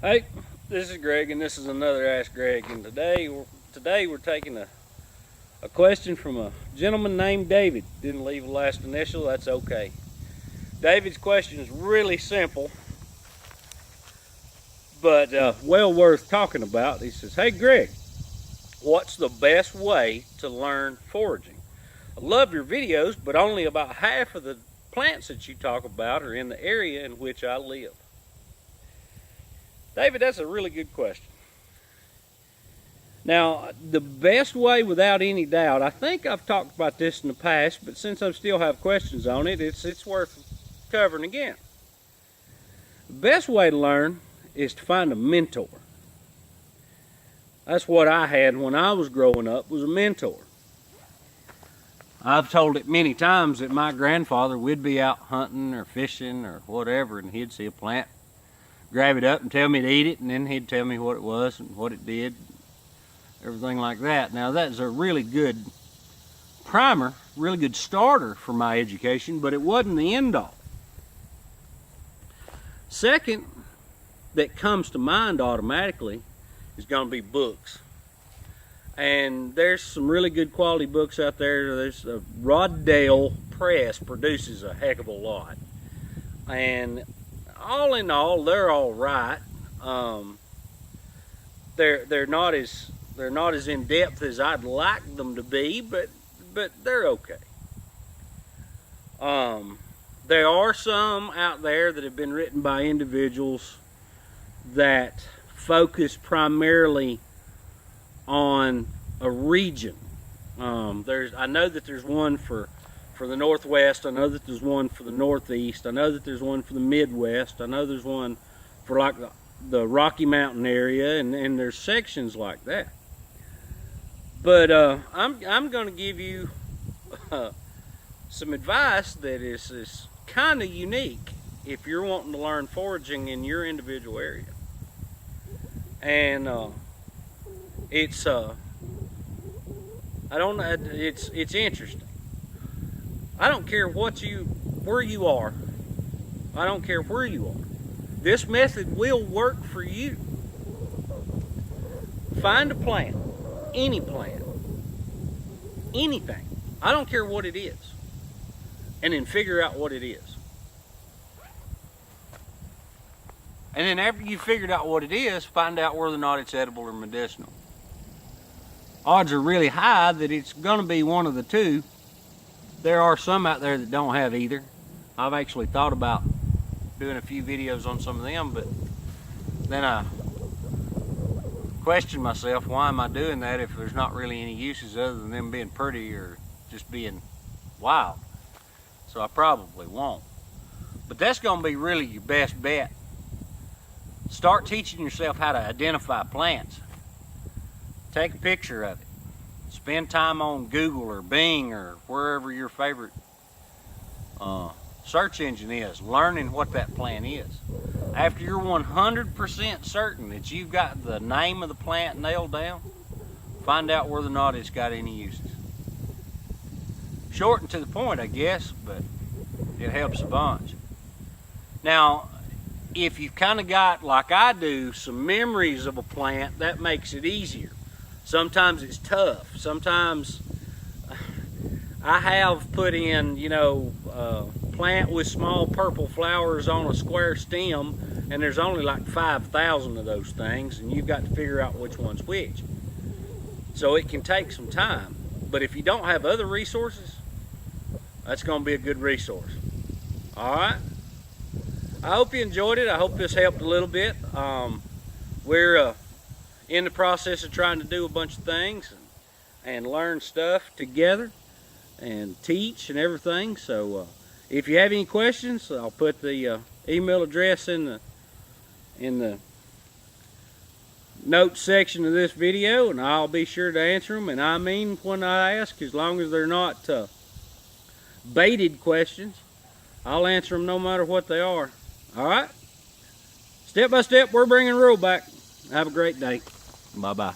Hey, this is Greg, and this is another Ask Greg. And today we're taking a question from a gentleman named David. Didn't leave a last initial. That's okay. David's question is really simple, but well worth talking about. He says, "Hey Greg, what's the best way to learn foraging? I love your videos, but only about half of the plants that you talk about are in the area in which I live." David, that's a really good question. Now, the best way, without any doubt, I think I've talked about this in the past, but since I still have questions on it, it's worth covering again. The best way to learn is to find a mentor. That's what I had when I was growing up, was a mentor. I've told it many times that my grandfather would be out hunting or fishing or whatever, and he'd see a plant, grab it up and tell me to eat it, and then he'd tell me what it was and what it did, everything like that. Now that's a really good primer, really good starter for my education, but it wasn't the end all. Second that comes to mind automatically is going to be books. And there's some really good quality books out there. There's Roddale Press produces a heck of a lot, and all in all, they're all right. They're not as in depth as I'd like them to be, but they're okay. There are some out there that have been written by individuals that focus primarily on a region. I know that there's one for the Northwest. I know that there's one for the Northeast. I know that there's one for the Midwest. I know there's one for like the Rocky Mountain area, and there's sections like that. But I'm going to give you some advice that is kind of unique if you're wanting to learn foraging in your individual area. And it's interesting. I don't care where you are. I don't care where you are. This method will work for you. Find a plant, any plant, anything. I don't care what it is. And then figure out what it is. And then after you've figured out what it is, find out whether or not it's edible or medicinal. Odds are really high that it's going to be one of the two. There are some out there that don't have either. I've actually thought about doing a few videos on some of them, but then I questioned myself, why am I doing that if there's not really any uses other than them being pretty or just being wild? So I probably won't. But that's going to be really your best bet. Start teaching yourself how to identify plants. Take a picture of it. Spend time on Google or Bing or wherever your favorite search engine is, learning what that plant is. After you're 100% certain that you've got the name of the plant nailed down, find out whether or not it's got any uses. Short and to the point, I guess, but it helps a bunch. Now, if you've kind of got, like I do, some memories of a plant, that makes it easier. Sometimes it's tough. Sometimes I have put in, plant with small purple flowers on a square stem, and there's only like 5,000 of those things, and you've got to figure out which one's which. So it can take some time. But if you don't have other resources, that's going to be a good resource. All right? I hope you enjoyed it. I hope this helped a little bit. We're in the process of trying to do a bunch of things and learn stuff together and teach and everything. So if you have any questions, I'll put the email address in the notes section of this video, and I'll be sure to answer them. And I mean when I ask, as long as they're not baited questions, I'll answer them no matter what they are. All right? Step by step, we're bringing rural back. Have a great day. Bye-bye.